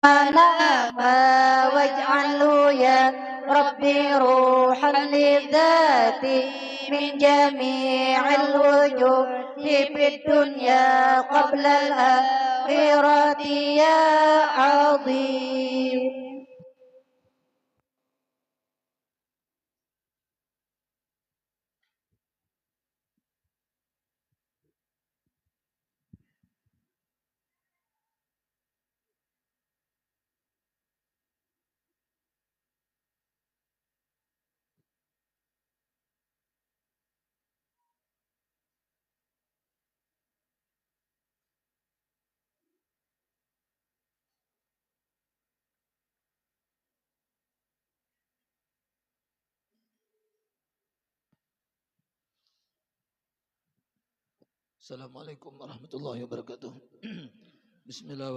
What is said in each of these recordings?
نعما واجعله يا ربي روحا للذات من جميع الوجوه في الدنيا قبل الآخرة يا عظيم. Assalamualaikum warahmatullahi wabarakatuh. Bismillah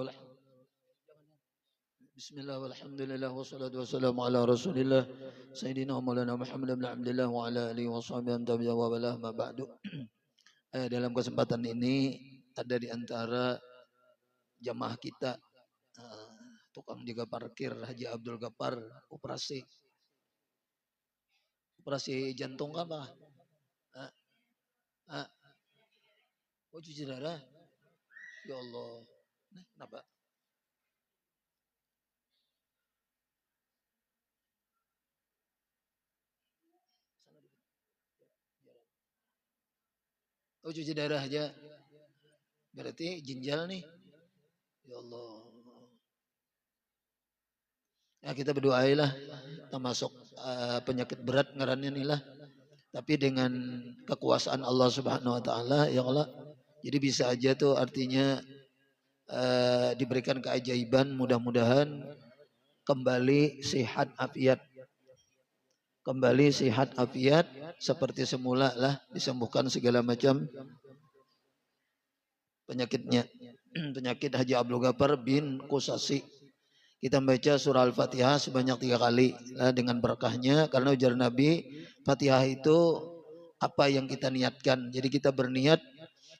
Bismillah walhamdulillah wassalatu wassalamu ala rasulillah Sayyidina Maulana Muhammad bin Abdullah wa ala alihi wa sahbihi tabi'a wa balah ma ba'du. Dalam kesempatan ini ada di antara jamaah kita tukang jaga parkir Haji Abdul Ghaffar operasi jantung apa? Ah, ah, oh cuci darah. Ya Allah. Nah, kenapa? Oh cuci darah aja. Berarti ginjal nih. Ya Allah. Ya kita berdoailah termasuk penyakit berat ngarannya inilah. Tapi dengan kekuasaan Allah Subhanahu wa taala ya Allah. Jadi bisa aja tuh artinya diberikan keajaiban, mudah-mudahan kembali sehat afiat. Kembali sehat afiat seperti semula lah, disembuhkan segala macam penyakitnya. Penyakit Haji Abdul Ghaffar bin Kusasi. Kita baca surah Al-Fatihah sebanyak 3 kali dengan berkahnya, karena ujar Nabi, Fatihah itu apa yang kita niatkan. Jadi kita berniat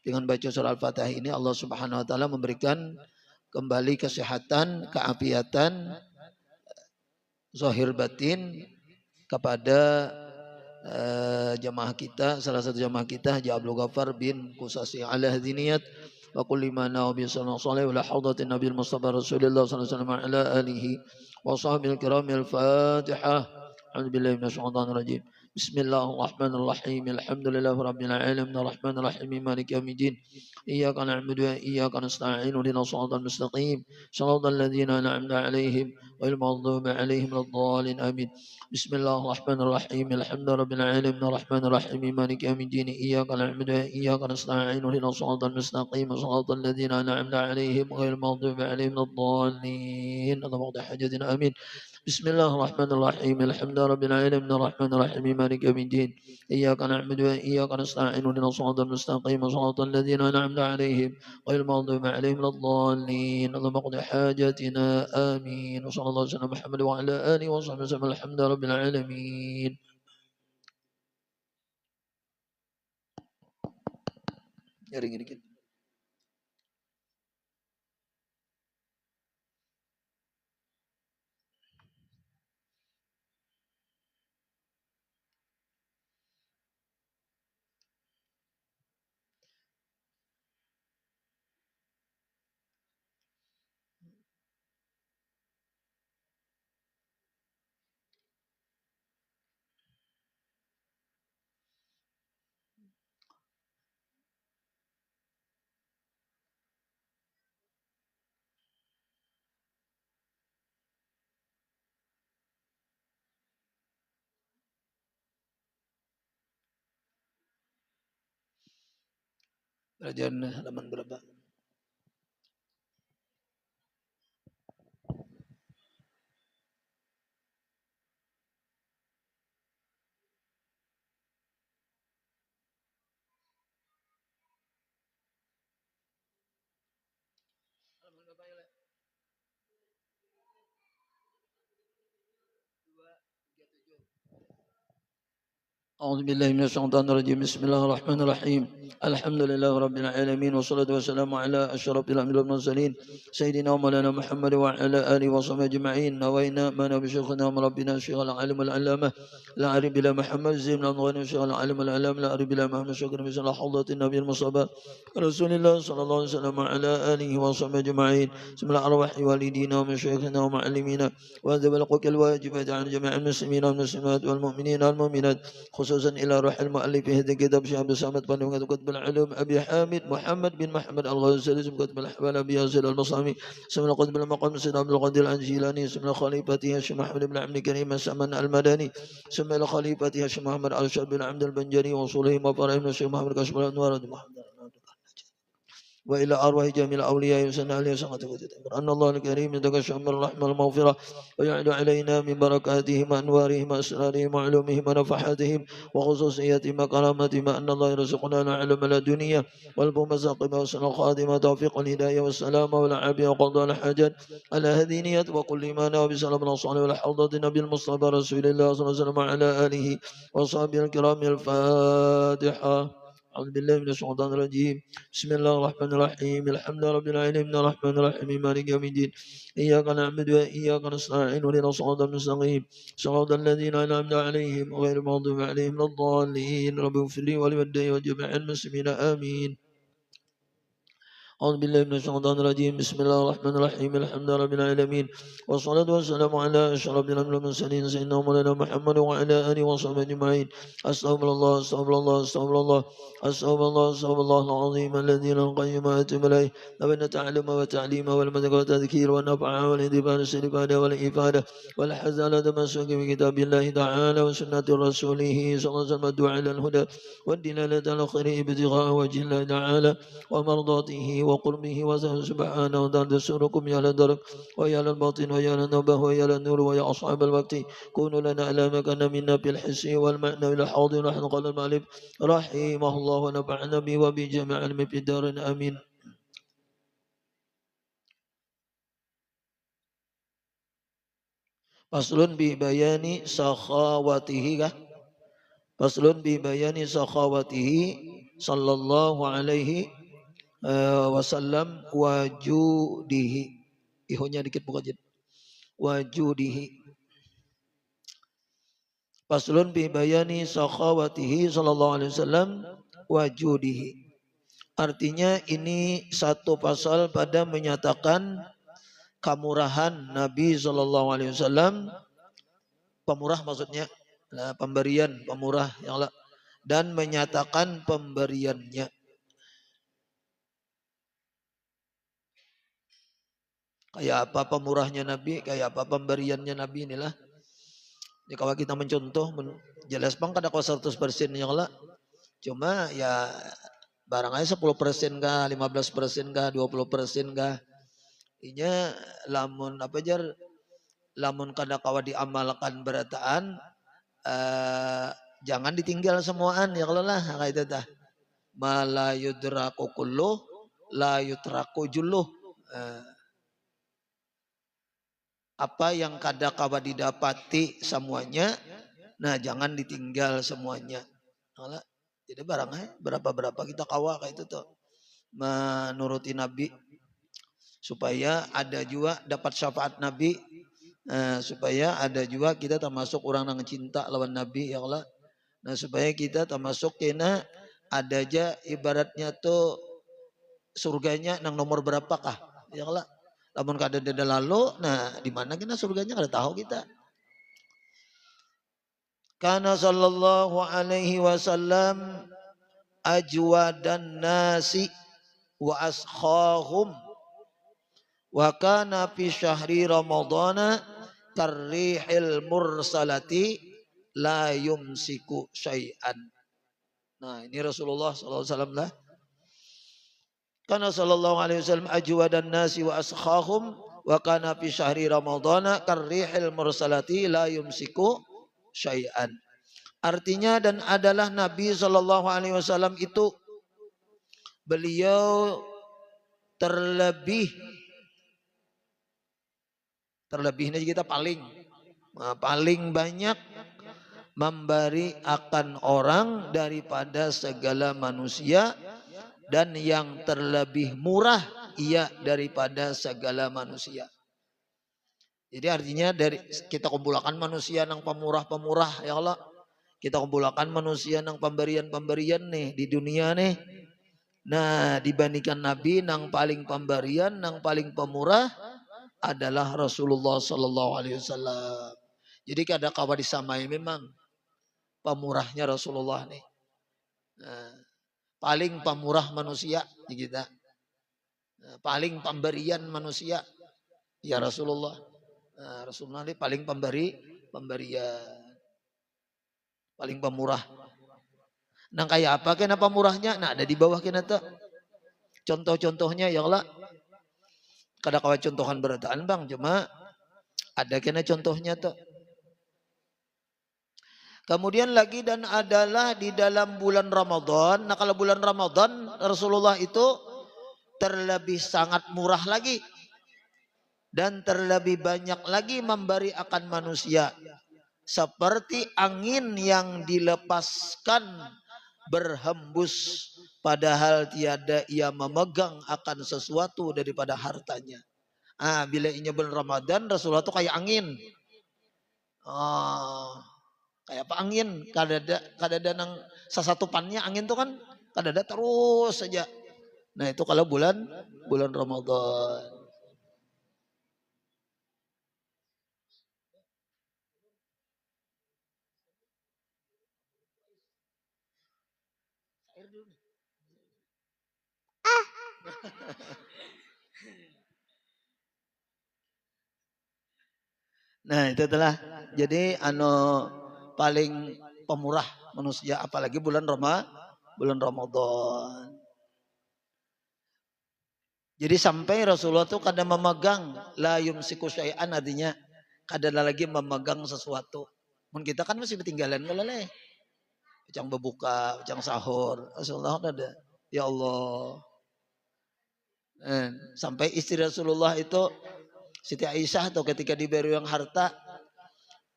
dengan baca surah Al-Fatihah ini, Allah Subhanahu wa taala memberikan kembali kesehatan, keafiatan zahir batin kepada jamaah kita, salah satu jamaah kita Haji Abdul Ghaffar bin Kusasi ala hadiniyat wa kulli ma nabi sallallahu alaihi wa hawdatin nabi Mustafa Rasulullah sallallahu alaihi wasallam ala alihi wa sahbihi kiramil Fatihah. A'udzu billahi minasyaitonir rajim. Bismillahirrahmanirrahim. Alhamdulillahi rabbil alamin arrahmanir rahim maliki yaumiddin. Iyyaka na'budu wa iyyaka nasta'in ihdinas siratal mustaqim. Shiratal ladzina an'amta 'alaihim ghairil maghdubi 'alaihim waladdallin. Amin. Bismillahirrahmanirrahim. Alhamdulillahi rabbil alamin arrahmanir rahim maliki yaumiddin. Iyyaka na'budu wa iyyaka nasta'in ihdinas siratal mustaqim. Shiratal ladzina an'amta 'alaihim ghairil maghdubi 'alaihim waladdallin. Allahumma qdi hajatina. Amin. Bismillahirrahmanirrahim. Alhamdulillahi rabbil alamin arrahmanir rahim maliki yaumiddin. Iyyaka na'budu wa iyyaka nasta'in ihdinas siratal mustaqim. Shiratal ladzina an'amta 'alaihim ghairil maghdubi 'alaihim waladdallin. Allahumma qdi hajatina. Amin. Wa sallallahu alaihi Muhammad wa ala alihi wa sahbihi wasallam. Alhamdulillahi rabbil alamin. Jaring dikit. Pelajaran halaman berapa? أعوذ بالله من الشيطان الرجيم بسم الله الرحمن الرحيم الحمد لله رب العالمين والصلاة والسلام على أشرف الأنبياء والمرسلين سيدنا ومولانا محمد وعلى آله وصحبه أجمعين نوينا ما نبي شيخنا وربنا الشيخ العالم العلامة لا أعرف بلا محمد زين الغني الشيخ العالم العلامة لا أعرف بلا محمد شكر مثل حضرة النبي المصطفى رسول الله صلى الله عليه وسلم على آله وصحبه أجمعين بسم الله أرواح والدينا ومشايخنا ومعلمينا وذب الحقوق الواجبة عن جميع المسلمين والمسلمات والمؤمنين والمؤمنات خصوصا إلى روح المؤلف هذا الكتاب شيخ عبد الصمد بن كتب العلوم أبي حامد محمد بن محمد الغزالي كتب الأحوال أبي ياسر المصامي سمنا قطب المقام سيدنا عبد القادر الجيلاني سمنا خليفته هاشم محمد بن عبد الكريم السمن المدني سمنا خليفته هاشم محمد الأرشد بن عبد البنجري وصولهم وفرعهم الشيخ محمد كشف الأنوار محمد وإلى أرواح جميع الأولياء وسنة عليه سنة أن الله الكريم يتكشف من الرحمة المغفرة ويعد علينا من بركاتهم وأنوارهم وأسرارهم وعلومهم ونفحاتهم وخصوصياتهم وكرامتهم أن الله يرزقنا العلم الدنيا والمساقب وسن الخاتمة توفيق الهداية والسلامة والعافية وقضاء الحاجات على هذه نية وكل ما نوى بسلام الصالح والحوضة النبي المصطفى رسول الله صلى الله عليه وسلم على آله وصحبه الكرام الفاتحة أعوذ بالله من الشيطان الرجيم بسم الله الرحمن الرحيم الحمد لله رب العالمين الرحمن الرحيم مالك يوم الدين إياك نعبد وإياك نستعين اهدنا الصراط المستقيم صراط الذين أنعمت عليهم غير المغضوب عليهم ولا الضالين رب اغفر لي ولوالدي وجميع المسلمين آمين أعوذ بالله من الشيطان الرجيم بسم الله الرحمن الرحيم الحمد لله رب العالمين والصلاة والسلام على أشرف الأنبياء والمرسلين سيدنا مولانا محمد وعلى آله وصحبه أجمعين أستغفر الله أستغفر الله أستغفر الله أستغفر الله أستغفر الله العظيم الذي لا قيم أتم إليه لمن تعلم وتعليم والمدك والتذكير والنفع والإدبار والاستفادة والإفادة والحزن تمسك بكتاب الله تعالى وسنة رسوله صلى الله عليه وسلم الدعاء إلى الهدى والدلالة على خير ابتغاء وجه الله تعالى ومرضاته وقربه وسهل سبحانه وتعالى تسركم يا للدرك ويا للباطن ويا للنبه ويا للنور ويا أصحاب الوقت كونوا لنا على ما كان منا في الحس والمعنى إلى الحاضر نحن قال المؤلف رحمه الله ونفعنا به وبجميع علم في الدار آمين. Faslun bi bayani sakhawatihi kah? Faslun bi bayani sakhawatihi sallallahu alaihi wasallam wajudihi. Ihunya dikit buka jid. Wajudihi. Faslun bi bayani sakhawatihi sallallahu alaihi wasallam wajudihi. Artinya ini satu pasal pada menyatakan kemurahan Nabi sallallahu alaihi wasallam. Pemurah maksudnya pemberian, pemurah yang dan menyatakan pemberiannya. Kayak apa pemurahnya Nabi, kayak apa pemberiannya Nabi inilah. Jadi kalau kita mencontoh, jelas bang kada kuasa 100% yang lah. Cuma ya barangnya 10% kah, 15% kah, 20% kah. Inya lamun apa jar, lamun kada kawa diamalkan berataan, jangan ditinggal semuaan ya kalau lah kayak itu dah. Ma la yudraku kulluh, la yutraku julluh. Apa yang kada kawa didapati semuanya, nah jangan ditinggal semuanya. Jadi barangnya berapa kita kawa kayak itu tuh menuruti Nabi supaya ada juga dapat syafaat Nabi, supaya ada juga kita termasuk orang yang cinta lawan Nabi ya Allah. Nah supaya kita termasuk kena ada aja ibaratnya tuh surganya nang nomor berapakah ya Allah. Namun kada ada lalu, nah di mana kita surganya kada tahu kita. Kana sallallahu alaihi wasallam ajwadan nasi wa askhahum wa kana fi syahri ramadhana karrihil mursalati la yumsiku syai'an. Nah ini Rasulullah sallallahu alaihi wasallam lah. Kana sallallahu alaihi wasallam ajwadan nasi wa askhahum wa kana fi syahri ramadhana karrihil mursalati la yumsiku syai'an. Artinya dan adalah Nabi sallallahu alaihi wasallam itu beliau terlebih ini kita paling banyak memberi akan orang daripada segala manusia, dan yang terlebih murah ia daripada segala manusia. Jadi artinya dari kita kumpulkan manusia nang pemurah-pemurah ya Allah. Kita kumpulkan manusia nang pemberian-pemberian nih di dunia nih. Nah, dibandingkan Nabi nang paling pemberian, nang paling pemurah adalah Rasulullah sallallahu alaihi wasallam. Jadi kada kawa disamai memang pemurahnya Rasulullah nih. Nah, paling pemurah manusia kita. Nah, paling pemberian manusia ya Rasulullah. Nah, Rasulullah ini paling pemberian, paling pemurah. Nang kayak apa kena pemurahnya? Nah, ada di bawah kena tuh. Contoh-contohnya ya Allah. Kada kawa contohan berataan bang, cuma ada kena contohnya tuh. Kemudian lagi dan adalah di dalam bulan Ramadan. Nah, kalau bulan Ramadan Rasulullah itu terlebih sangat murah lagi. Dan terlebih banyak lagi memberi akan manusia. Seperti angin yang dilepaskan berhembus, padahal tiada ia memegang akan sesuatu daripada hartanya. Bila ini bulan Ramadan Rasulullah itu kayak angin. Kayak apa angin? Kadada nang sasatupannya angin itu kan kadada terus saja. Nah itu kalau bulan Ramadan. Nah itu telah jadi paling pemurah manusia, apalagi bulan Ramadan. Jadi sampai Rasulullah itu kadang memegang la yumsiku syai'an, artinya kadang lagi memegang sesuatu. Mun kita kan masih ketinggalan kalau leh. Ucang berbuka, ucang sahur. Rasulullah ada. Ya Allah. Sampai istri Rasulullah itu Siti Aisyah tuh ketika diberi yang harta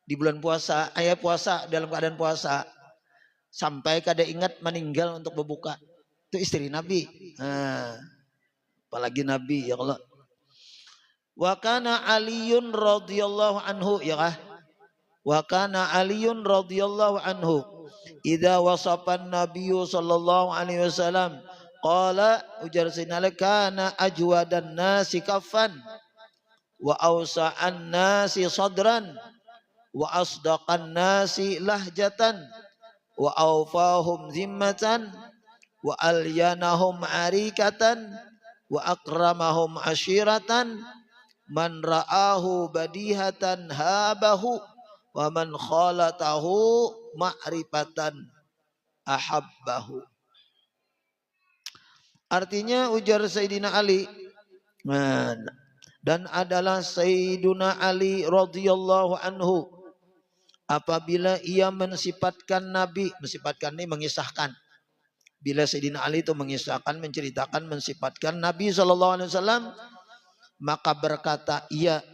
di bulan puasa, puasa dalam keadaan puasa sampai kada ingat meninggal untuk berbuka. Itu istri Nabi. Apalagi Nabi ya Allah. Wa kana Aliyun radhiyallahu anhu ya kah? Wa kana Aliyun radhiyallahu anhu idza wasapan Nabiyyu sallallahu alaihi wasallam qala ujar sinala kana ajwadan nasi kaffan wa awsa'an nasi sadran wa asdaqan nasi lahjatan wa awfahum zimmatan wa alyanahum arikatan wa akramahum ashiratan man ra'ahu badihatan habahu wa man khalatahu ma'rifatan ahabbahu. Artinya ujar Sayyidina Ali, dan adalah Sayyiduna Ali radhiyallahu anhu apabila ia mensifatkan Nabi, mensifatkan ini mengisahkan. Bila Sayyidina Ali itu mengisahkan, menceritakan, mensifatkan Nabi SAW, maka berkata ia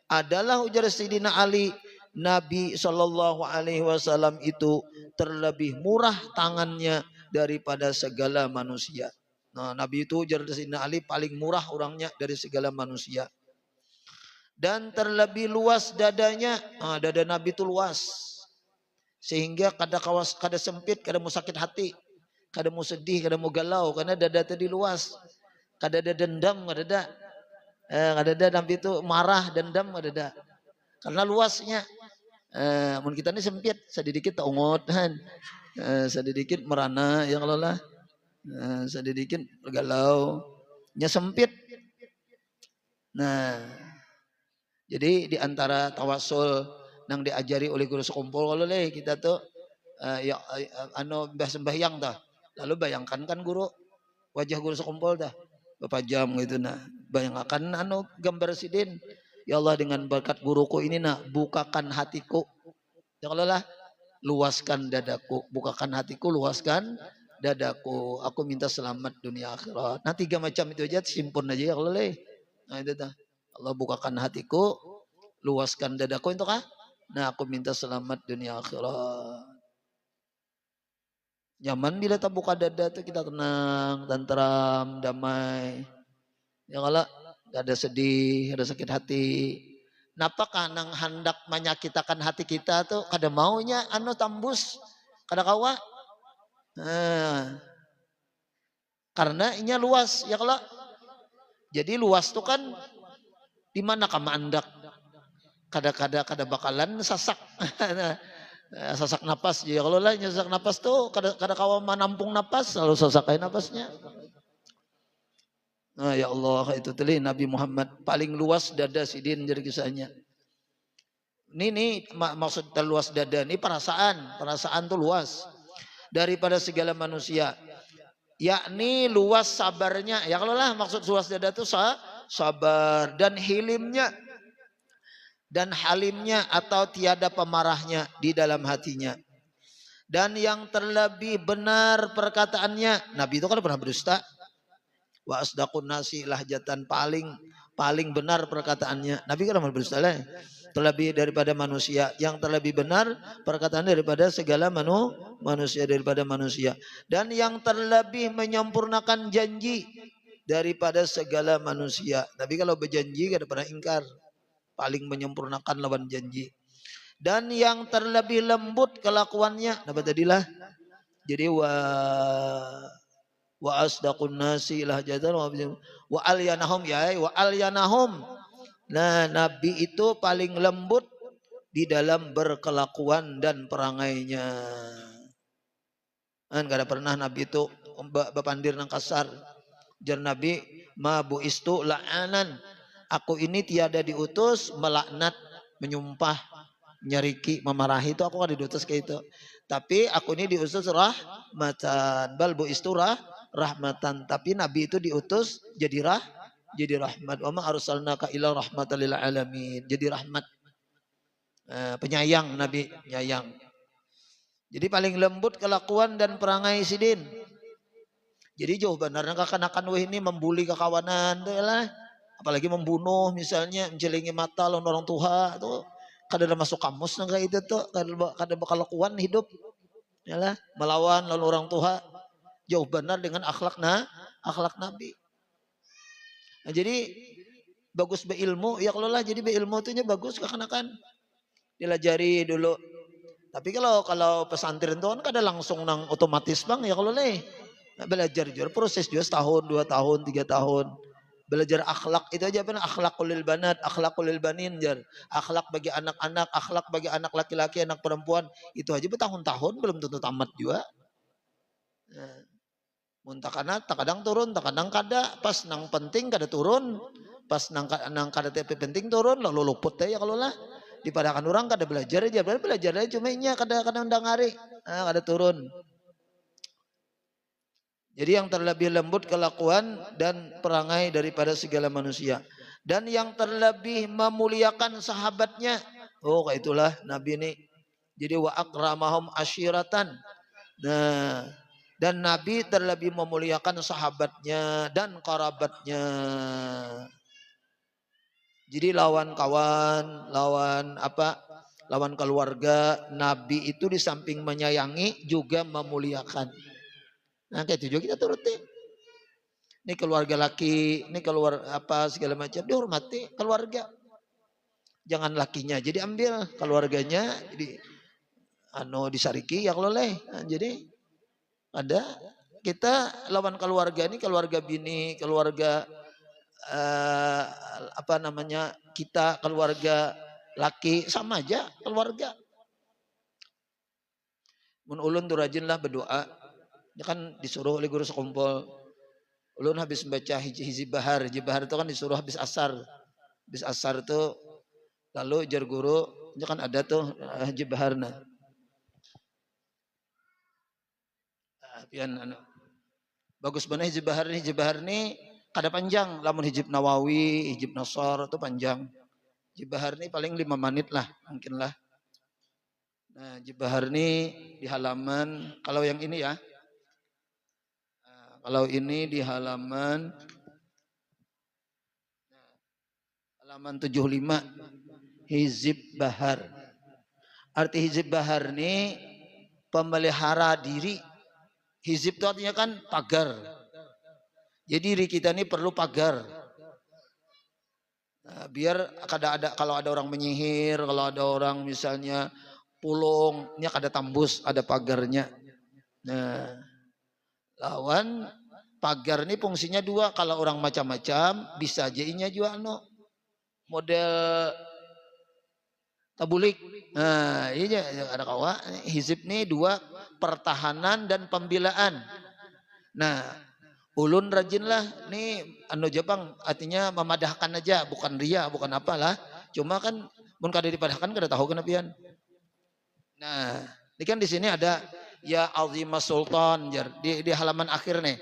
adalah ujar Sayyidina Ali, Nabi SAW itu terlebih murah tangannya daripada segala manusia. Nah, Nabi itu ujar Sayyidina Ali paling murah orangnya dari segala manusia. Dan terlebih luas dadanya. Dada Nabi itu luas. Sehingga kada sempit, kada mau sakit hati, kada mau sedih, kada mau galau, karena dada tadi luas. Kada ada dendam, kada ada Nabi itu marah, dendam kada ada. Karena luasnya. Mun kita ini sempit, sedikit taungot kan. Sedikit merana ya kalau lah. Sedikit galau. Nya sempit. Nah, jadi di antara tawasul yang diajari oleh guru sekumpul kalau leh kita tuh sembahyang dah. Lalu bayangkan kan guru wajah guru sekumpul dah berapa jam gitu nah. Bayangkan gambar sidin. Ya Allah dengan berkat guruku ini bukakan hatiku. Ya Allah lah luaskan dadaku, bukakan hatiku, luaskan dadaku. Aku minta selamat dunia akhirat. Nah 3 macam itu aja simpun aja ya Allah leh. Nah itu dah. Allah bukakan hatiku, luaskan dadaku itu kah? Nah, aku minta selamat dunia akhirat. Nyaman bila tak buka dada tuh kita tenang, tentram, damai. Ya kalau gak ada sedih, ada sakit hati. Napa kanang hendak menyakitakan hati kita tuh kada maunya anu tambus kada kawa. Nah, karena inya luas ya kalau. Jadi luas tuh kan di mana kama andak kada bakalan sasak. Sasak napas ya kalau lah sasak napas tuh kada kawa menampung napas selalu sasakai napasnya. Nah, ya Allah itu tadi Nabi Muhammad paling luas dada sidin jadi kisahnya. Ini maksud terluas dada ini perasaan tuh luas daripada segala manusia. Yakni luas sabarnya. Ya kalau lah maksud luas dada tuh sabar dan hilimnya dan halimnya atau tiada pemarahnya di dalam hatinya. Dan yang terlebih benar perkataannya. Nabi itu kan pernah berdusta. Wa asdaqun nasi lahjatan paling benar perkataannya. Nabi kan pernah berdusta lah. Terlebih daripada manusia. Yang terlebih benar perkataan daripada segala manusia daripada manusia. Dan yang terlebih menyempurnakan janji daripada segala manusia. Nabi kalau berjanji kada pernah ingkar. Paling menyempurnakan lawan janji. Dan yang terlebih lembut kelakuannya. Dapat tadilah. Jadi wa asdaqun nasi lahjatan wa alyanahum ya wa alyanahum. Nah, Nabi itu paling lembut di dalam berkelakuan dan perangainya. Kan kada pernah Nabi itu bepandir nang kasar. Jar Nabi ma buistu la'anan. Aku ini tiada diutus melaknat, menyumpah, nyariki, memarahi itu aku kan diutus kayak itu. Tapi aku ini diutus rahmatan. Bal buistu rahmatan. Tapi Nabi itu diutus jadi rahmat. Wa ma arsalnaka illa rahmatan lil alamin. Jadi rahmat. Penyayang Nabi, penyayang. Jadi paling lembut kelakuan dan perangai sidin. Jadi jauh benarnya kekanakan weh ini membuli kekawanan tuh lah. Apalagi membunuh misalnya, mencelingi mata lawan orang tua tuh kada ada masuk kamus nang kayak itu tuh, kada bakal kelakuan hidup. Yalah, melawan lawan orang tua jauh benar dengan akhlak Nabi. Nah, jadi bagus berilmu ya kalau lah jadi berilmu tuhnya bagus kekanakan. Dilajari dulu. Tapi kalau pesantren tuh kan kada langsung nang otomatis bang ya kalau leh. Nah, belajar juga proses juga setahun, 2 tahun, 3 tahun. Belajar akhlak itu aja benar akhlakul lil banat, akhlakul lil banin jar. Akhlak bagi anak-anak, akhlak bagi anak laki-laki, anak perempuan. Itu aja bertahun-tahun belum tentu tamat juga. Nah, muntakana tak kadang turun, tak kadang kada, pas nang penting kada turun, pas nang kada tapi penting turun lalu luput ya kalau lah. Dipadakan orang kada belajar aja cuma nya kada undang hari. Nah, kada turun. Jadi yang terlebih lembut kelakuan dan perangai daripada segala manusia. Dan yang terlebih memuliakan sahabatnya. Oh kayak itulah Nabi ini. Jadi wa akramahum asyiratan. Nah, dan Nabi terlebih memuliakan sahabatnya dan kerabatnya. Jadi lawan kawan, lawan keluarga, Nabi itu di samping menyayangi juga memuliakan. Nah kayak itu juga kita turuti. Ini keluarga laki, ini keluar segala macam dihormati keluarga. Jangan lakinya jadi ambil keluarganya disariki ya kalau leh. Nah, jadi ada kita lawan keluarga ini keluarga bini, keluarga kita keluarga laki sama aja keluarga. Mun ulun tuh rajinlah berdoa. Ini kan disuruh oleh guru sekumpul. Ulun habis membaca hizib bahar. Hizib bahar itu kan disuruh habis asar. Habis asar itu lalu jar guru, ini kan ada tuh hizib bahar. Bagus banget hizib bahar ini. Hizib bahar ini kada panjang. Lamun hizib Nawawi, hizib Nasar itu panjang. Hizib bahar ini paling 5 menit lah mungkin lah. Nah hizib bahar ini di halaman, kalau yang ini ya. Kalau ini di halaman 75 hizib bahar. Arti hizib bahar ini pemelihara diri. Hizib itu artinya kan pagar. Jadi diri kita ini perlu pagar. Nah, biar kalau ada orang menyihir, kalau ada orang misalnya pulung, ini ada tembus, ada pagarnya. Nah, lawan pagar ini fungsinya dua. Kalau orang macam-macam bisa jadinya juga model tabulik. Nah, iya ada kawa. Hizib ini dua, pertahanan dan pembelaan. Nah, ulun rajinlah nih Jepang artinya memadahkan aja, bukan ria, bukan apalah. Cuma kan mun kada dipadahkan kada tahu kenapian. Nah, ini kan di sini ada ya azimah sultan di halaman akhir nih.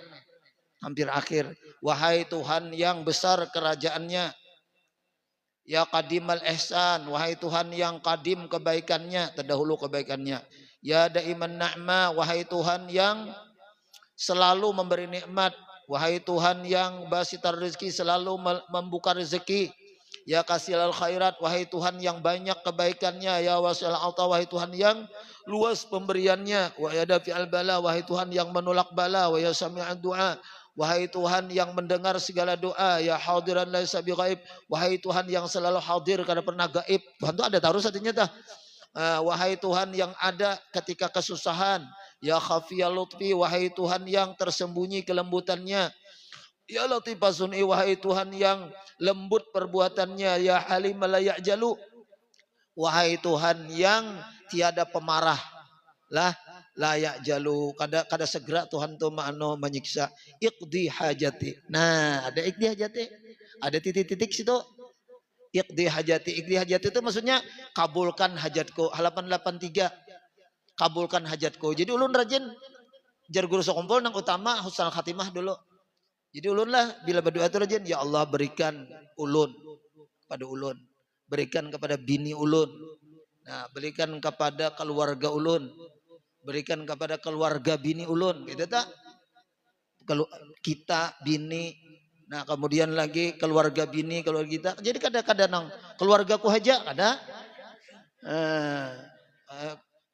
Hampir akhir. Wahai Tuhan yang besar kerajaannya. Ya qadimal ihsan, wahai Tuhan yang qadim kebaikannya, terdahulu kebaikannya. Ya daiman na'ma, wahai Tuhan yang selalu memberi nikmat. Wahai Tuhan yang basitar rezeki, selalu membuka rezeki. Ya kasilal khairat, wahai Tuhan yang banyak kebaikannya. Ya wasil alta, wahai Tuhan yang luas pemberiannya. Wa ya dafi'al bala, wahai Tuhan yang menolak bala. Wa ya sami'ad du'a, wahai Tuhan yang mendengar segala doa. Ya hadiran laisa bi ghaib, wahai Tuhan yang selalu hadir kada pernah gaib. Tuhan itu ada taruh artinya dah. Wahai Tuhan yang ada ketika kesusahan. Ya khafiyal lutfi, wahai Tuhan yang tersembunyi kelembutannya. Ya latifah sun'i, wahai Tuhan yang lembut perbuatannya. Ya halim la ya'jalu, wahai Tuhan yang tiada pemarah. Lah layak jalu kada segera Tuhan tuh menyiksa. Iqdi hajati. Nah, ada iqdi hajati. Ada titik-titik situ. Iqdi hajati. Iqdi hajati itu maksudnya kabulkan hajatku. Halaman 83. Kabulkan hajatku. Jadi ulun rajin jar guru sekumpul nang utama husnul khatimah dulu. Jadi ulun lah bila berdoa itu rajin, ya Allah berikan ulun pada ulun. Berikan kepada bini ulun. Nah, berikan kepada keluarga ulun. Berikan kepada keluarga bini ulun, gitu tak? Kalau kita bini, nah kemudian lagi keluarga bini, keluarga kita. Jadi kadang-kadang keluargaku aja ada.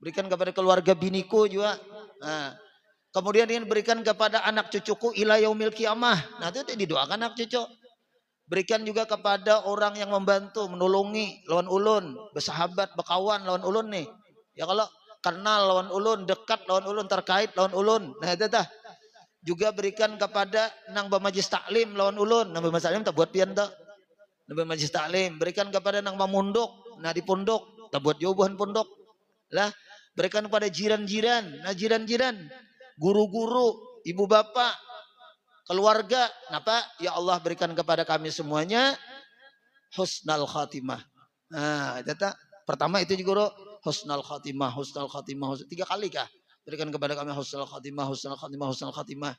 Berikan kepada keluarga biniku juga. Nah, kemudian ingin berikan kepada anak cucuku ila yaumil qiyamah. Nah, itu didoakan anak cucu. Berikan juga kepada orang yang membantu, menolongi lawan ulun, bersahabat, berkawan lawan ulun nih. Ya kalau kenal lawan ulun, dekat lawan ulun, terkait lawan ulun. Nah itu dah. Juga berikan kepada nang bamajlis taklim lawan ulun. Nang bamajlis taklim tak buat pian tak. Nang bamajlis taklim. Berikan kepada nang mamundok. Nah di pondok. Tak buat jauhan pondok. Lah. Berikan kepada jiran-jiran. Nah jiran-jiran. Guru-guru. Ibu bapak. Keluarga. Kenapa? Ya Allah berikan kepada kami semuanya husnul khatimah. Nah itu tak. Pertama itu juga husnul khatimah, husnul khatimah, 3 kali kah? Berikan kepada kami husnul khatimah, husnul khatimah, husnul khatimah.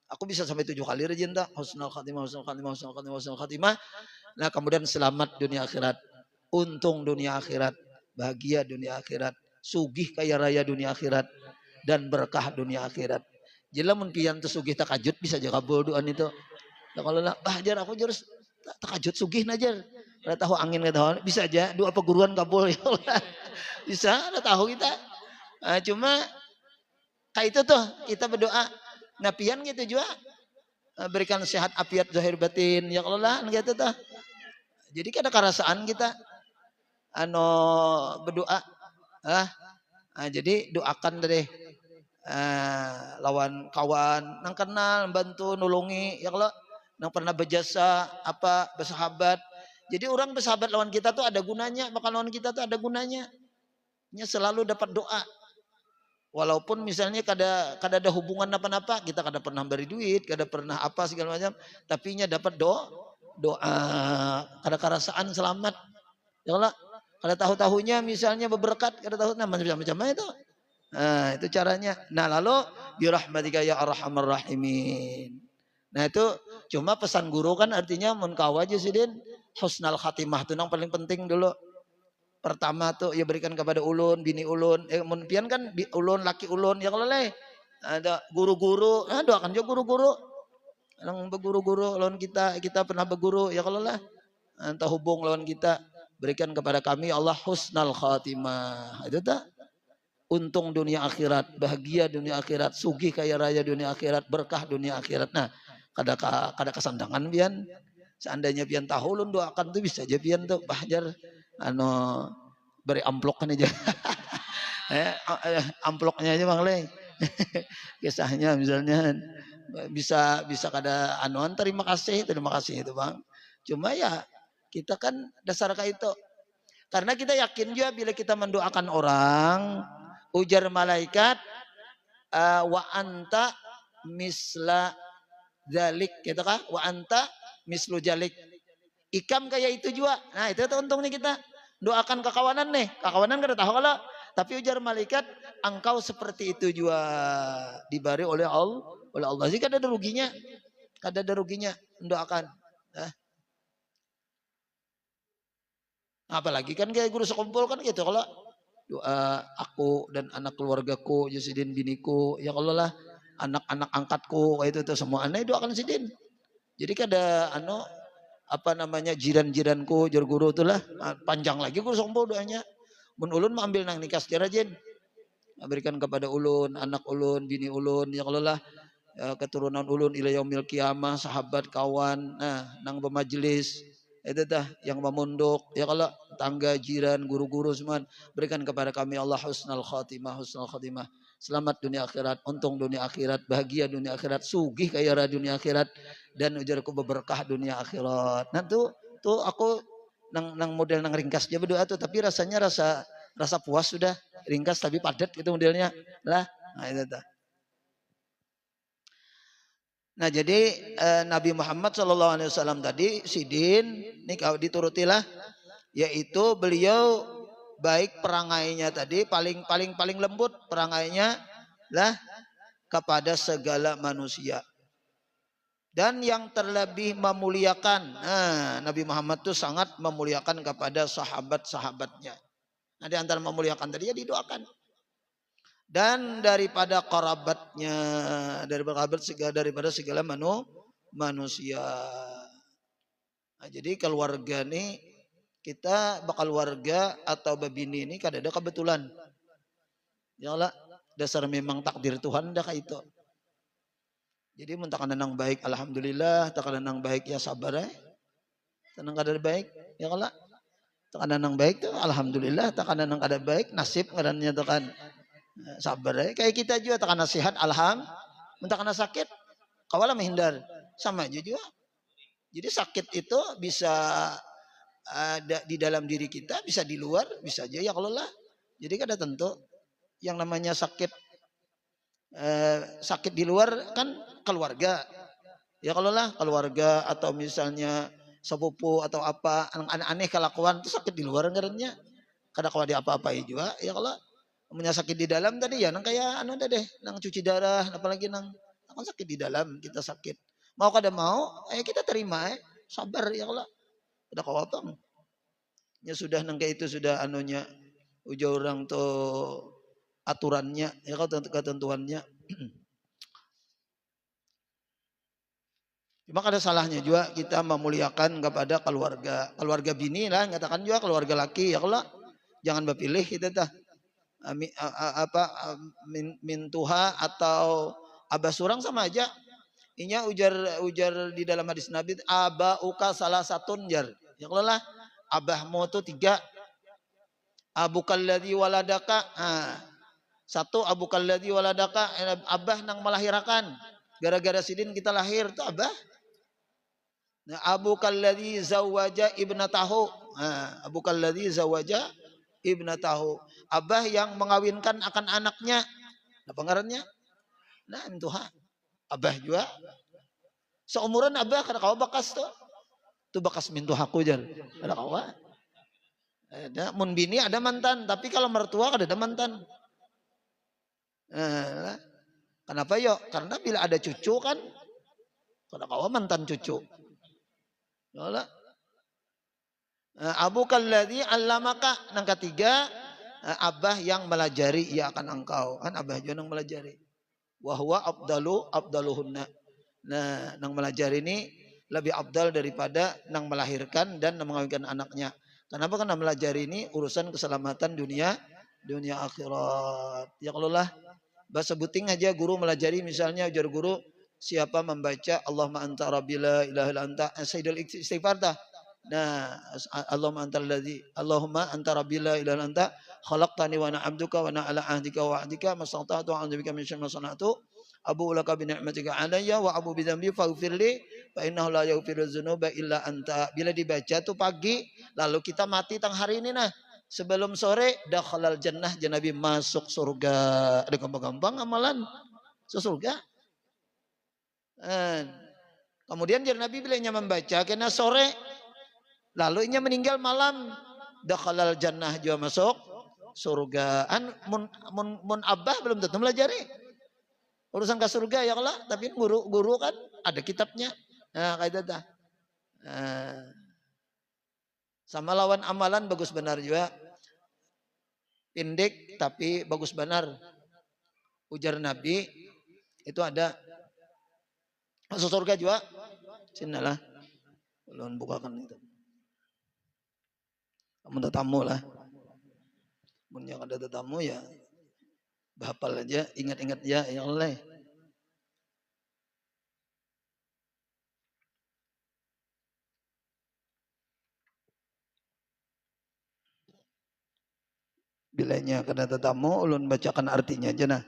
Aku bisa sampai 7 kali rajin tak? Husnul khatimah, husnul khatimah, husnul khatimah, husnul khatimah. Nah kemudian selamat dunia akhirat, untung dunia akhirat, bahagia dunia akhirat, sugih kaya raya dunia akhirat, dan berkah dunia akhirat. Jadi mun pian tu sugih takajut bisa jaga doan itu. Nah, kalau lah, jar aku harus takajut sugih najar. Kada tahu angin kada tahu bisa aja doa perguruan kabul ya Allah. Bisa ada tahu kita. Nah, cuma kayak itu tuh kita berdoa. Nah pian gitu juga berikan sehat afiat zahir batin ya Allah gitu tuh. Jadi kada kerasaan kita berdoa. Jadi doakan deh lawan kawan nang kenal bantu nulungi ya Allah nang pernah berjasa apa bersahabat. Jadi orang bersahabat lawan kita tuh ada gunanya, maka lawan kita tuh ada gunanya. Nya selalu dapat doa. Walaupun misalnya kada ada hubungan apa-apa, kita kada pernah beri duit, kada pernah apa segala macam, tapi nya dapat doa, kada kerasaan selamat. Ya Allah, kada tahu-tahunya misalnya berberkat, kada tahu macam-macam itu. Nah, itu caranya. Nah, lalu birahmatika ya arhamar rahimin. Nah, itu cuma pesan guru kan artinya mun kawa aja sidin husnul khatimah itu yang paling penting dulu. Pertama tuh ya berikan kepada ulun, bini ulun. Mun pian kan ulun laki ulun ya kalau leh. Ada guru-guru, doakan juga guru-guru. Yang berguru-guru lawan kita pernah berguru ya kalau lah. Entah hubung lawan kita. berikan kepada kami Allah husnal khatimah. Itu tak? Untung dunia akhirat, bahagia dunia akhirat, sugih kaya raya dunia akhirat, berkah dunia akhirat. Nah, kada kesandangan pian. Seandainya pian tahu ulun doakan tuh bisa aja pian tuh bahjar anu beri amplok kan aja. Amploknya aja Bang Le. Kisahnya misalnya bisa kada anuan terima kasih itu Bang. Cuma ya kita kan dasar kayak itu. Karena kita yakin juga bila kita mendoakan orang, ujar malaikat wa anta misla jalik gitu kan, wa anta mislu jalik, ikam kayak itu juga. Nah itu tuh untungnya kita doakan kekawanan nih, kekawanan kada tahu kalau, tapi ujar malaikat engkau seperti itu juga diberi oleh Allah sih, kada ada ruginya mendoakan. Nah, apalagi kan kayak guru sekumpul kan gitu, kalau doa aku dan anak keluargaku, Yusidin biniku, ya Allah lah anak-anak angkatku, itu tuh semua aneh doakan sidin. Jadi kada apa namanya jiran-jiranku, jur guru itulah panjang lagi guru sekumpul doanya. Mun ulun mau ambil nang nikah secara jin, berikan kepada ulun, anak ulun, bini ulun, ya Allah lah keturunan ulun ila yaumil kiamah, sahabat kawan, nah nang bermajelis itu dah yang memunduk, ya kalau tangga jiran guru-guru semua, berikan kepada kami Allah husnul khatimah, selamat dunia akhirat, untung dunia akhirat, bahagia dunia akhirat, sugih kaya raya dunia akhirat, dan ujarku berberkah dunia akhirat. Nah tuh aku nang model nang ringkas aja berdoa tuh, tapi rasanya rasa puas sudah, ringkas tapi padat gitu modelnya lah. Nah itu dah. Nah jadi Nabi Muhammad SAW tadi sidin ini kau diturutilah, yaitu beliau baik perangainya tadi paling lembut perangainya lah kepada segala manusia, dan yang terlebih memuliakan. Nah, Nabi Muhammad itu sangat memuliakan kepada sahabat-sahabatnya. Nah di antara memuliakan tadi ya didoakan. Dan daripada kerabatnya, daripada segala manusia. Nah, jadi keluarga nih, kita bakal warga atau babini ini kada ada kebetulan. Ya Allah, dasar memang takdir Tuhan dah kayak itu. Jadi mentakanan nang baik alhamdulillah, takanan nang baik ya sabar tenang kada baik ya Allah. Takanan nang baik tuh alhamdulillah, takanan nang kada baik nasib ngarannya tekan. Sabar kayak kita juga tekan nasihat mentah kena sakit kawala menghindar sama aja juga. Jadi sakit itu bisa ada di dalam diri kita, bisa di luar, bisa aja ya kalau lah. Jadi kada tentu yang namanya sakit di luar kan keluarga ya kalau lah, keluarga atau misalnya sepupu atau apa aneh kelakuan itu sakit di luar ngarannya kada kawa dia apa-apai juga ya kalau punya sakit di dalam tadi ya nang kayak deh nang cuci darah, apalagi nang sakit di dalam, kita sakit mau kada mau kita terima sabar ya kalau ada kawatong ya sudah nang kayak itu sudah ujar orang tuh aturannya ya kalau ketentuannya. Cuma ada salahnya juga kita memuliakan kepada keluarga bini lah, katakan juga keluarga laki ya kalau jangan berpilih kita dah mintuha atau abah surang sama aja. Inya ujar di dalam hadis Nabi, abah uka salah satu jar. Ya kalau lah abahmu tuh 3, abukalladzi waladaka. Satu abukalladzi waladaka, abah nang melahirkan. Gara-gara sidin kita lahir tuh abah. Nah, abukalladzi zawaja ibnatahu. Abukalladzi zawaja ibnatahu. Abah yang mengawinkan akan anaknya. Nah pengarannya, nah intuha. Abah juga. Seumuran abah kada kawa bakas tuh. Tuh bakas mintuhaku jar. Kada kawa. Ada mun bini ada mantan, tapi kalau mertua kada ada mantan. Kenapa yo? Karena bila ada cucu kan kada kawa mantan cucu. Yolah. Abu kalladzi allamaka, nang ketiga abah yang melajari ia akan engkau, kan abah juga nang melajari. Wa huwa abdaluhunna. Nah, nang melajari ini lebih abdal daripada nang melahirkan dan mengawinkan anaknya. Kenapa? Karena melajari ini urusan keselamatan dunia akhirat. Ya kalau lah bahasa buting aja guru melajari, misalnya ujar guru, siapa membaca Allahumma anta rabbi la ilaha illa anta sayyidul istighfar dah. Nah, Allahumma anta rabbi la ilaha illa anta khalaqtani wa ana 'abduka wa ana 'ala ahdika wa wa'dika mastata'tu a'udzu bika min syarri ma sana'tu abu laka bi ni'matika 'alayya wa abu bi dzambi faghfirli fa innahu la yaghfiru dzunuba illa anta. Bila dibaca tuh pagi, lalu kita mati tang hari ini nah. Sebelum sore dakhalal jannah, Nabi masuk surga. Ada gampang-gampang amalan surga. Kemudian Nabi bilangnya membaca kena sore, lalu inya meninggal malam, dakhalal jannah juga masuk surga. Mun abah belum tentu melajari urusan ke surga ya Allah, tapi guru kan ada kitabnya. Nah, kayak itu dah. Sama lawan amalan bagus benar juga. Pendek tapi bagus benar. Ujar Nabi itu ada masuk surga juga. Sinalah. Ulun bukakan itu. Kamu tetamu lah. Mun yang ada tetamu ya bahapal aja, ingat-ingat ya Allah. Bilanya kena tetamu, ulun bacakan artinya aja nah.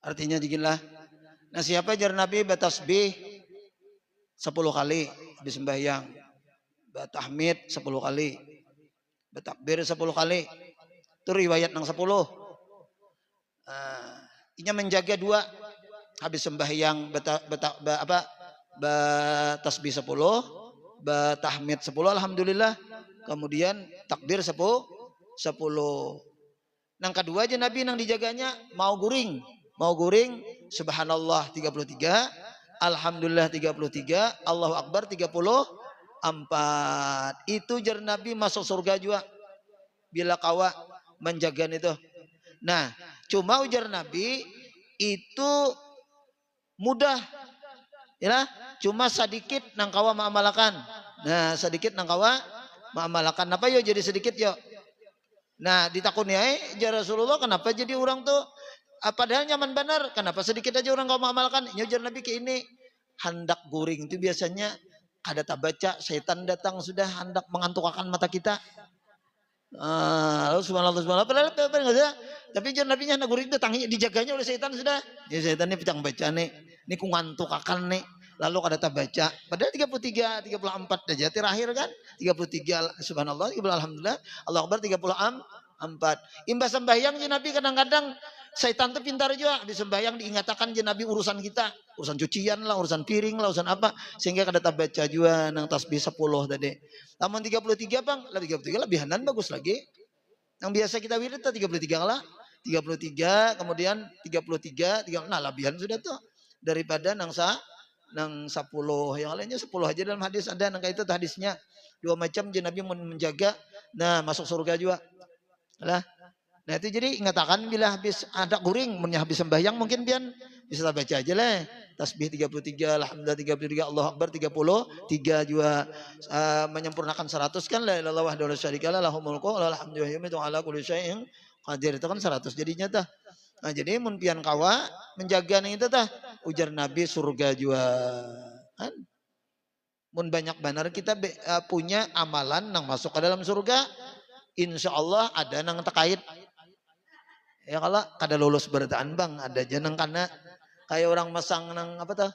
Artinya beginilah. Nah, siapa jar Nabi batasbih 10 kali habis sembahyang, batahmid 10 kali, batakbir 10 kali. Itu riwayat nang 10. Inya menjaga 2 habis sembahyang batasbih 10, batahmid 10 alhamdulillah. Kemudian takbir 10. Nang kedua aja Nabi nang dijaganya mau guring subhanallah 33, alhamdulillah 33, Allahu akbar 34. Itu jar Nabi masuk surga juga bila kawa menjaga itu. Nah, cuma ujar Nabi itu mudah ya, cuma sedikit nang kawa mengamalkan. Nah, sedikit nang kawa mengamalkan. Apa yo jadi sedikit yo? Nah, ditakuni ya Rasulullah, kenapa jadi orang tuh padahal nyaman benar, kenapa sedikit aja orang kau mengamalkan? Ujar Nabi ke ini, hendak guring itu biasanya ada tak baca, setan datang sudah hendak mengantukkan mata kita. Subhanallah. Padahal enggak ada. Tapi ujar Nabi nya hendak guring itu tanginya dijaganya oleh setan sudah. Ya setan ini pecang baca nih, ini ku ngantukakan nih. Lalu kada tak baca. Padahal 33, 34 aja terakhir kan. 33 subhanallah, 30 alhamdulillah, Allahu akbar 34. Imbas sembahyang je Nabi kadang-kadang setan tuh pintar juga di sembahyang diingatkan je Nabi urusan kita, urusan cucian lah, urusan piring lah, urusan apa, sehingga kada tak baca juga nang tasbih 10 tadi. Namun 33 Bang, lah 33 lebihanan bagus lagi. Yang biasa kita wirid 33 lah. 33 kemudian 33 nah lebihan sudah tuh daripada nang 10 yang lainnya 10 aja dalam hadis ada nang itu hadisnya 2 macam je Nabi menjaga. Nah, masuk surga juga lah. Nah, itu jadi ingatakan bila habis ada guring, habis sembahyang mungkin pian bisa baca aja lah. Tasbih 33, alhamdulillah 33, Allahu akbar 33 juga menyempurnakan 100 kan la ilaha illallah wa syarikalah lahul mulku wa lahul hamdu wa huwa ala kulli syai'in qadir, itu kan 100 jadinya tah. Nah, jadi mun pian kawa menjaga nih itu tah ujar Nabi surga juga kan. Mun banyak benar kita punya amalan nang masuk ke dalam surga, insya Allah ada nang terkait. Ya kalau kada lulus bertaan Bang, ada aja nang kana kayak orang masang nang apa tuh?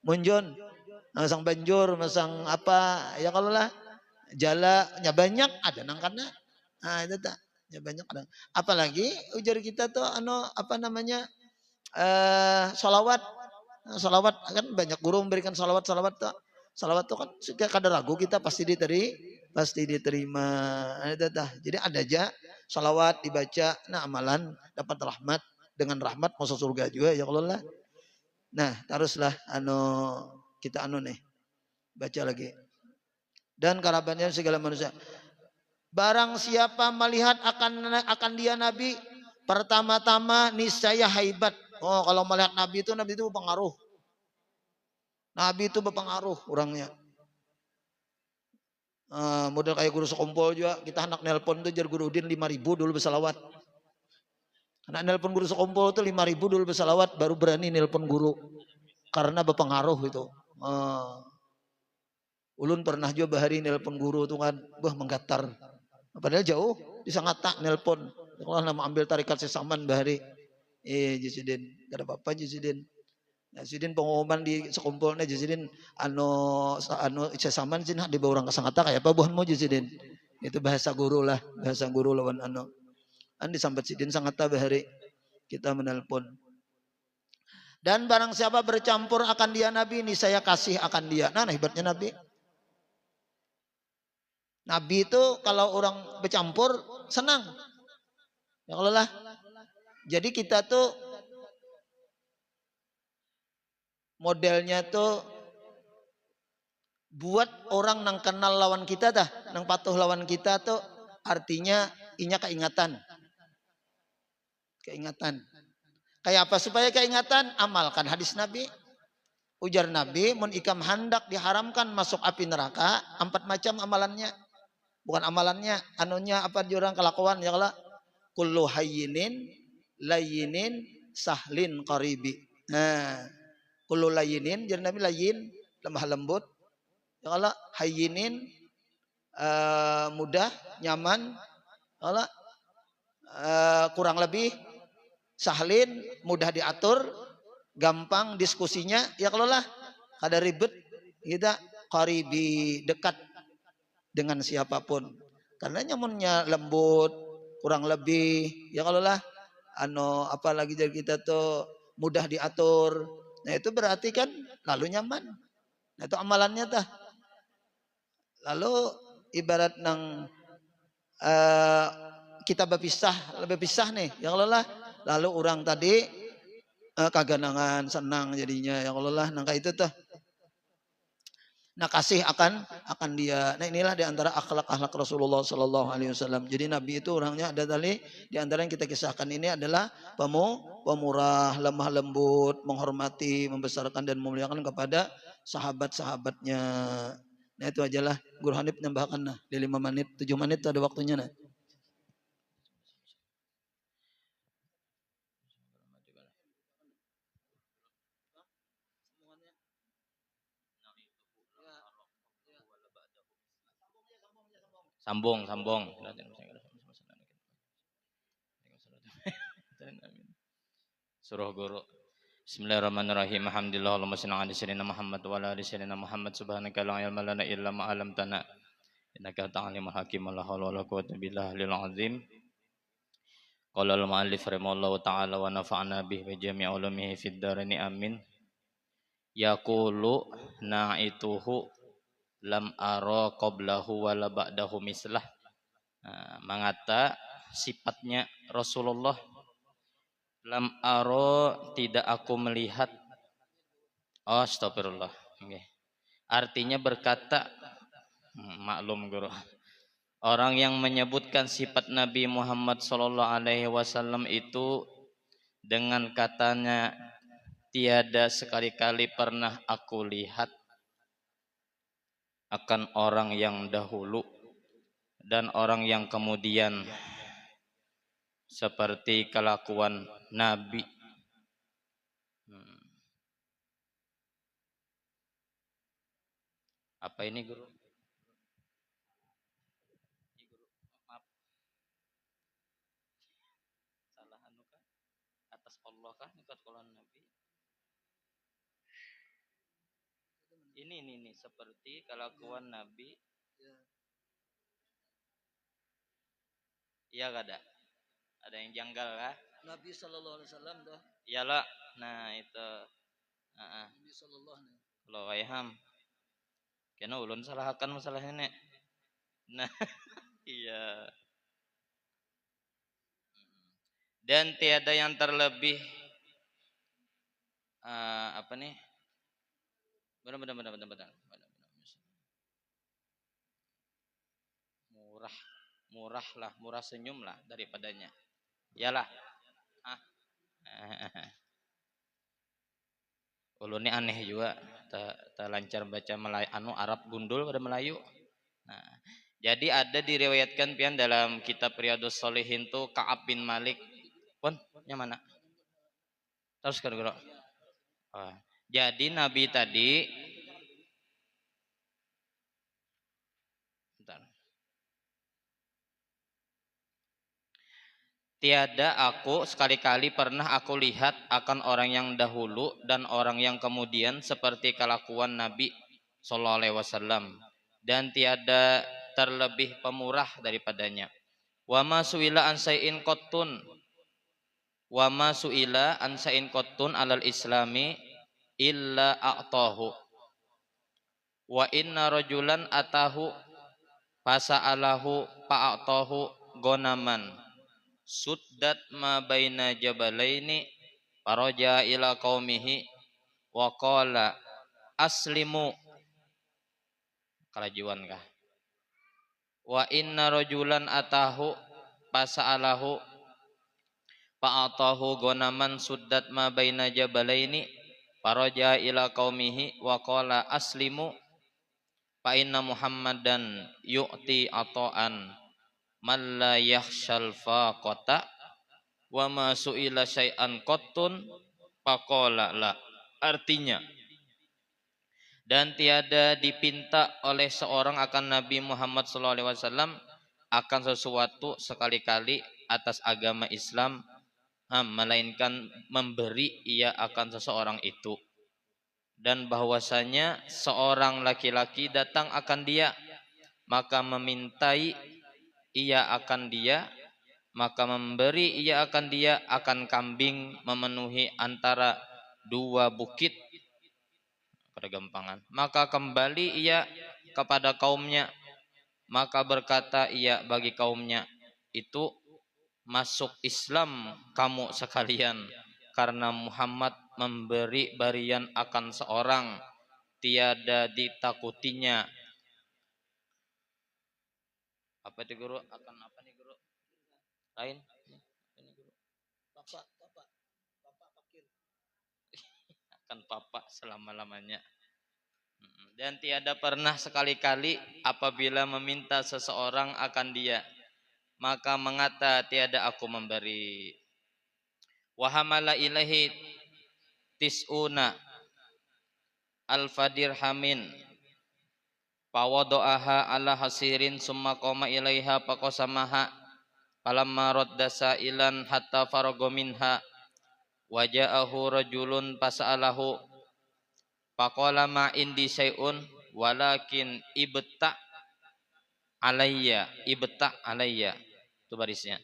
Munjon, masang banjur, masang apa? Ya kalau lah jalanya banyak ada nang kana. Nah, itu tak. Ya banyak ada. Apalagi ujar kita tuh apa namanya? Salawat. Nah, salawat kan banyak guru memberikan salawat tuh. Salawat tuh kan kada ragu kita pasti diterima. Nah, itu dah. Jadi ada aja salawat dibaca, nah amalan dapat rahmat, dengan rahmat masuk surga juga ya Allah. Nah, teruslah kita nih baca lagi. Dan karabannya segala manusia. Barang siapa melihat akan dia Nabi, pertama-tama niscaya haibat. Oh, kalau melihat Nabi itu berpengaruh. Nabi itu berpengaruh orangnya. Model kayak guru sekumpul juga, kita anak nelpon tuh jar guru Udin 5.000 dulu bersalawat. Anak nelpon guru sekumpul tuh 5.000 dulu bersalawat, baru berani nelpon guru. Karena berpengaruh itu. Ulun pernah juga bahari nelpon guru tuh kan, menggatar. Padahal jauh, bisa ngata nelpon. Kalau nama ambil tarikat sesaman bahari. Jusudin, gak ada apa-apa Jusudin. Nah, Jusudin pengumuman di sekumpulnya Jusudin anu sesaman sih di bawah orang kasangata kayak apa buhanmu Jusudin. Itu bahasa guru lah, bahasa guru lawan anu. Andi sambat sidin sangata bahari kita menelpon. Dan barang siapa bercampur akan dia Nabi, ini saya kasih akan dia. Nah, hebatnya Nabi. Nabi itu kalau orang bercampur senang. Ya Allah lah. Jadi kita tuh modelnya tuh buat orang nang kenal lawan kita dah, nang patuh lawan kita tuh artinya inya keingatan. Keingatan. Kayak apa supaya keingatan? Amalkan hadis Nabi. Ujar Nabi, mun ikam hendak diharamkan masuk api neraka, 4 macam amalannya. Bukan amalannya, anunya apa jurang kelakuan ya Allah. Kullu hayyinin layyinin sahlin qaribi. Nah, kullu layyinin jadi Nabi layyin, lemah lembut. Ya Allah, hayyinin mudah, nyaman. Ya Allah, kurang lebih sahlin, mudah diatur, gampang diskusinya. Ya kalau lah, kada ribet kita qaribi, dekat dengan siapapun. Karena nyamunnya lembut, kurang lebih ya kalau lah apalagi jadi kita tuh mudah diatur. Nah itu berarti kan lalu nyaman. Nah itu amalannya tah. Lalu ibarat nang kita berpisah nih ya kalau lah. Lalu orang tadi kaganangan senang jadinya ya kalau lah nangka itu tuh. Nah kasih akan dia. Nah inilah diantara akhlak Rasulullah Sallallahu Alaihi Wasallam. Jadi Nabi itu orangnya ada tadi diantara yang kita kisahkan ini adalah pemurah, lemah lembut, menghormati, membesarkan dan memuliakan kepada sahabat-sahabatnya. Nah itu ajalah Guru Hanif nambahkan nah di 5 menit, 7 menit ada waktunya nah. Sambung. Suruh guru. Bismillahirrahmanirrahim. Alhamdulillah Allahumma shalli ala sayyidina Muhammad wa ala ali sayyidina Muhammad. Subhanaka la ilma lana illa ma 'allamtana. Innaka antal alimul hakim. La haula wala quwwata illa billahil azim. Qala al-mu'allif rahimahullahu ta'ala wa nafa'na bihi wa jami'i ulumihi fid dharain amin. Yaqulu na'ituhu lam ara qablahu wala ba'dahu mislah. Mengata sifatnya Rasulullah, lam aro tidak aku melihat. Oh astagfirullah. Okay. Artinya berkata, maklum guru, orang yang menyebutkan sifat Nabi Muhammad Sallallahu Alaihi Wasallam itu dengan katanya tiada sekali-kali pernah aku lihat akan orang yang dahulu dan orang yang kemudian seperti kelakuan Nabi. Apa ini guru? Maaf. Salah anu kah? Atas Allah kah? Nikat kolan Nabi. Ini seperti kelakuan Nabi. Iya gak ada? Ada yang janggal kah? Nabi Sallallahu Alaihi Wasallam dah. Iyalah. Nah itu. Nabi Sallallahu Alaihi Wasallam. Kalau ayam, kena ulun salahkan masalahnya nek. Nah, iya. Dan tiada yang terlebih apa nih? Benar. murah lah, murah senyum lah daripadanya. Iyalah. Ah. Ulun ini aneh juga, tak lancar baca Melayu, Arab gundul pada Melayu. Nah, jadi ada diriwayatkan pian dalam kitab Riyadhus Shalihin tuh Ka'ab bin Malik. Pun, yang mana? Terus kan bro. Oh. Jadi Nabi tadi, bentar. Tiada aku sekali-kali pernah aku lihat akan orang yang dahulu dan orang yang kemudian seperti kelakuan Nabi Sallallahu Alaihi Wasallam, dan tiada terlebih pemurah daripadanya. Wa ma suila an sayin qattun wa ma suila an sayin qattun alal islami illa a'tahu wa inna rajulan atahu fasa'alahu fa'atahu gonaman suddat ma baina jabalaini faraja ila qaumihi wa qala aslimu kerajuan kah wa inna rajulan atahu fasa'alahu fa'atahu gonaman suddat ma baina jabalaini faraja ila qaumihi wa qala aslimu fa inna muhammadan yu'ti ata'an man la yakhshal faqata wa ma su'ila syai'an qattun faqala la. Artinya, dan tiada dipinta oleh seorang akan Nabi Muhammad SAW akan sesuatu sekali-kali atas agama Islam, melainkan memberi ia akan seseorang itu, dan bahwasanya seorang laki-laki datang akan dia, maka memintai ia akan dia, maka memberi ia akan dia akan kambing memenuhi antara dua bukit pada gampangan. Maka kembali ia kepada kaumnya, maka berkata ia bagi kaumnya itu, masuk Islam kamu sekalian, karena Muhammad memberi barian akan seorang, tiada ditakutinya. Apa itu guru? Akan apa nih guru? Lain? Bapak fakir. Akan papa selama-lamanya. Dan tiada pernah sekali-kali apabila meminta seseorang akan dia, maka mengata tiada aku memberi. Wahamala ilahi tis'una al-fadirhamin fawado'aha ala hasirin summa qoma ilaiha faqasamaha falamma radda sa'ilan hatta farago minha waja'ahu rajulun fasa'alahu faqala ma indi syai'un walakin ibta' alayya itu barisnya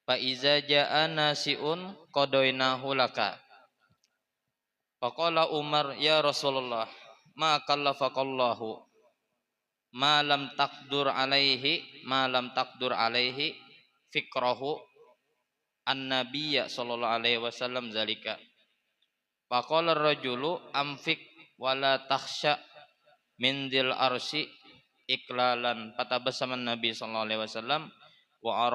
fa iza ja'a nasi'un qadainahu laka faqala Umar ya Rasulullah ma kallafaqallahu ma lam taqdur alaihi fikrahu an-nabiyya sallallahu alaihi wasallam zalika faqala ar-rajulu amfik wala takhsha min dzil arsy iklalan fatabasama nabi sallallahu alaihi wasallam wa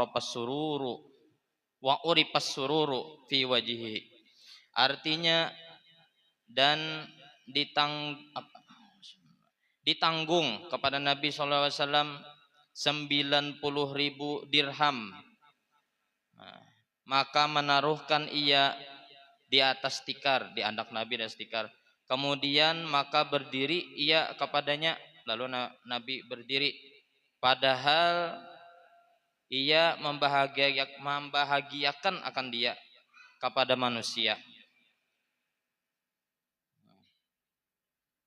uripas sururu fi wajhihi. Artinya, dan ditanggung kepada Nabi SAW 90.000 dirham. Maka menaruhkan ia di atas tikar, di anak Nabi dan tikar. Kemudian maka berdiri ia kepadanya, lalu Nabi berdiri, padahal ia membahagiakan akan dia kepada manusia.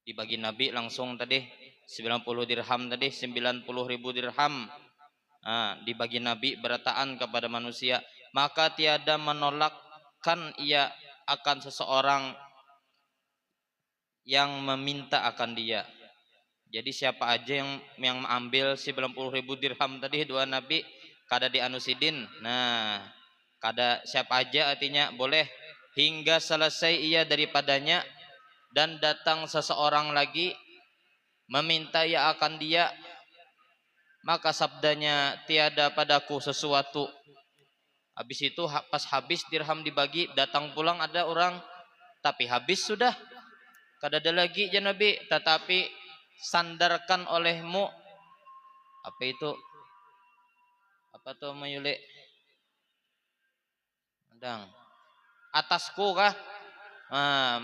Dibagi Nabi langsung tadi 90 dirham tadi 90.000 dirham. Dibagi Nabi berataan kepada manusia, maka tiada menolakkan ia akan seseorang yang meminta akan dia. Jadi siapa aja yang mengambil 90.000 dirham tadi dua Nabi kada dianusidin. Nah, kada siapa aja artinya boleh hingga selesai ia daripadanya, dan datang seseorang lagi meminta ia akan dia, Maka sabdanya, tiada padaku sesuatu. Habis itu pas habis dirham dibagi, datang pulang ada orang, tapi habis sudah, kada ada lagi ya Nabi. Tetapi sandarkan olehmu, apa itu, apa tuh mayule, andang, atasku kah?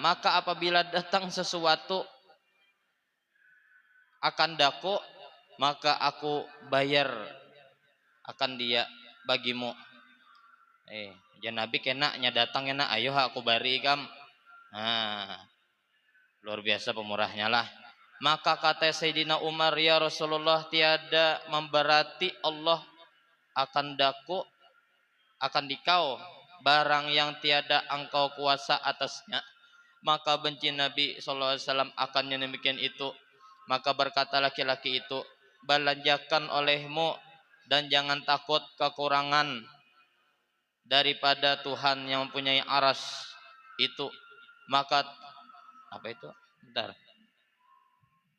Maka apabila datang sesuatu akan daku, maka aku bayar akan dia bagimu. Ya Nabi kena nya datang kena, ayo aku bari kam. Luar biasa pemurahnya lah. Maka kata Sayyidina Umar, ya Rasulullah, tiada memberati Allah akan daku, akan dikau barang yang tiada engkau kuasa atasnya. Maka benci Nabi SAW akan yang demikian itu. Maka berkata laki-laki itu, belanjakan olehmu dan jangan takut kekurangan daripada Tuhan yang mempunyai aras itu. Maka apa itu? Bentar.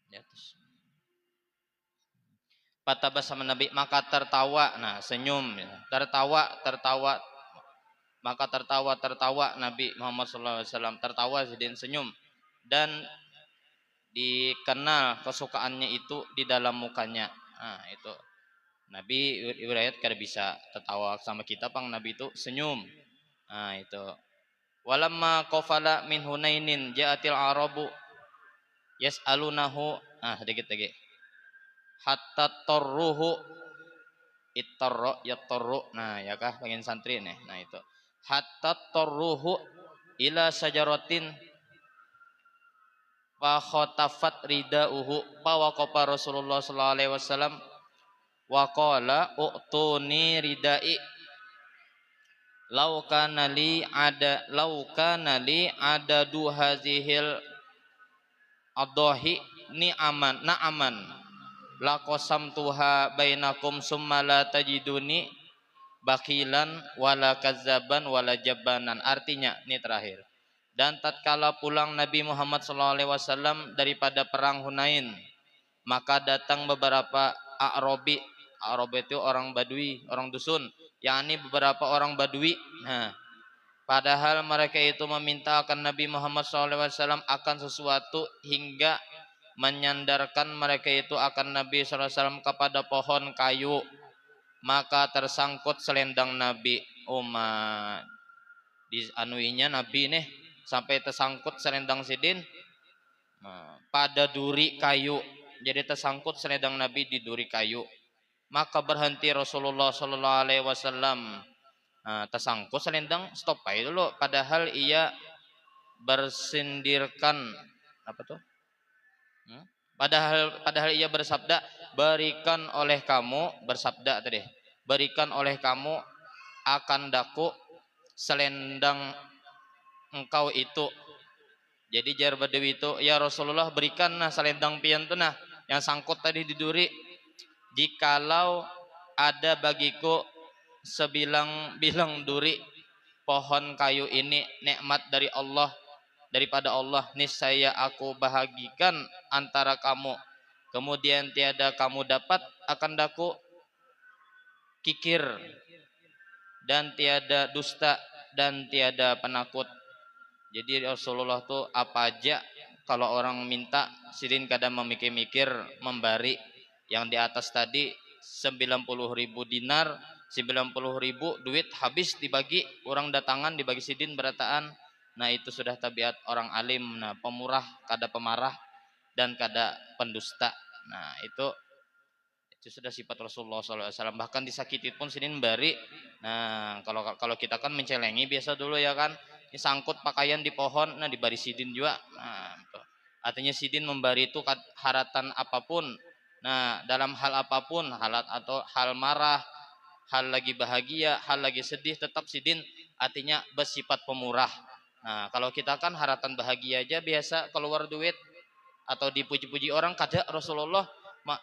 Ya, Patabas sama Nabi, maka tertawa, nah senyum, tertawa, maka tertawa Nabi Muhammad SAW, tertawa dan senyum, dan dikenal kesukaannya itu di dalam mukanya. Nah itu Nabi riwayat kada bisa tertawa sama kita, pang Nabi itu senyum. Nah itu walamma qafala min Hunainin ja'atil arabu yas'alunahu, sedikit lagi, hatta torruhu, ittorro yattorru, nah ya kah pengen santri nih. Nah itu hatta torruhu ila sajaratin wa khotafat ridauhu, pawaqafa Rasulullah sallallahu alaihi wasallam wa qala u'tuni ridai law kana li ada du hazihil adahi ni aman na'aman la qasamtuha bainakum summa la tajiduni bakilan wala kazzaban wala jabanan. Artinya ini terakhir, dan tatkala pulang Nabi Muhammad SAW daripada perang Hunain, maka datang beberapa A'rabi. A'rabi itu orang Badui, orang dusun, yakni beberapa orang Badui. Nah, padahal mereka itu meminta akan Nabi Muhammad SAW akan sesuatu, hingga menyandarkan mereka itu akan Nabi SAW kepada pohon kayu. Maka tersangkut selendang Nabi. Umat di anuinya Nabi nih sampai tersangkut selendang sidin pada duri kayu. Jadi tersangkut selendang Nabi di duri kayu. Maka berhenti Rasulullah Sallallahu Alaihi Wasallam. Tersangkut selendang, stop aja dulu. Padahal ia bersindirkan apa tuh? Padahal ia bersabda, berikan oleh kamu, bersabda tadi, berikan oleh kamu akan daku selendang engkau itu. Jadi jar Badawi itu, ya Rasulullah, berikan selendang pian tu yang sangkut tadi di duri. Jikalau ada bagiku sebilang-bilang duri pohon kayu ini nikmat dari Allah, daripada Allah, niscaya aku bahagikan antara kamu, kemudian tiada kamu dapat akan daku kikir, dan tiada dusta, dan tiada penakut. Jadi Rasulullah tuh apa aja kalau orang minta, sidin kadang memikir-mikir membari. Yang di atas tadi 90.000 dinar, 90.000 duit habis dibagi, orang datangan dibagi sidin berataan. Nah itu sudah tabiat orang alim. Nah pemurah, kada pemarah, dan kada pendusta. Nah itu sudah sifat Rasulullah SAW. Bahkan disakiti pun sidin bari. Nah kalau kita kan mencelengi biasa dulu ya kan, ini sangkut pakaian di pohon, nah dibari sidin juga. Nah itu artinya sidin membari itu haratan apapun. Nah dalam hal apapun, atau hal marah, hal lagi bahagia, hal lagi sedih, tetap sidin artinya bersifat pemurah. Nah kalau kita kan haratan bahagia aja biasa keluar duit atau dipuji-puji orang, kada Rasulullah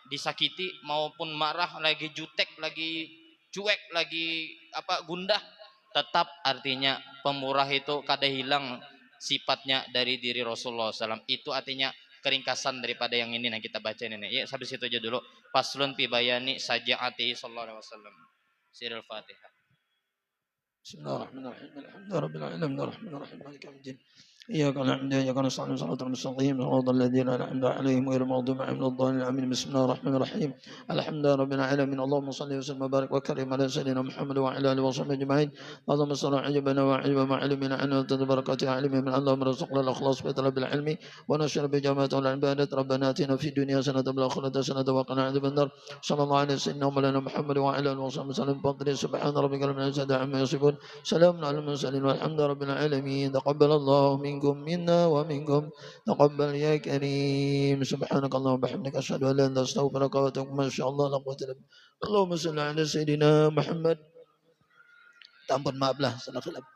disakiti maupun marah, lagi jutek, lagi cuek, lagi gundah, tetap artinya pemurah itu kada hilang sifatnya dari diri Rasulullah SAW. Itu artinya keringkasan daripada yang ini yang kita baca ini. Ya, sampai situ aja dulu. Faslun fi bayani sajaati sallallahu alaihi wasallam. Sirul Fatihah. Bismillahirrahmanirrahim. Alhamdulillahirabbil alamin arrahmanirrahim maliki yaumiddin. إياك نعبد وإياك نستعين صراط المستقيم صراط الذين أنعمت عليهم غير المغضوب عليهم ولا الضالين آمين بسم الله الرحمن الرحيم الحمد لله رب العالمين اللهم صل وسلم وبارك وكرم على سيدنا محمد وعلى آله وصحبه أجمعين اللهم صل عجبنا وعلم ما علمنا عنه وانت بركاته علم من اللهم ارزقنا الإخلاص في طلب العلم ونشر بجامعة العبادة ربنا آتنا في الدنيا حسنة وفي الآخرة حسنة وقنا عذاب النار صلى الله على سيدنا مولانا محمد وعلى آله وصحبه وسلم بفضل سبحان ربك رب العزة عما يصفون سلام على المرسلين والحمد لله رب العالمين تقبل الله منكم منا ومنكم تقبل يا كريم سبحانك اللهم وبحمدك أشهد أن لا إله إلا أنت أستغفرك وأتوب ما شاء الله لا قوة إلا بالله اللهم صل على سيدنا محمد. Ampun maaf lah salah khilaf.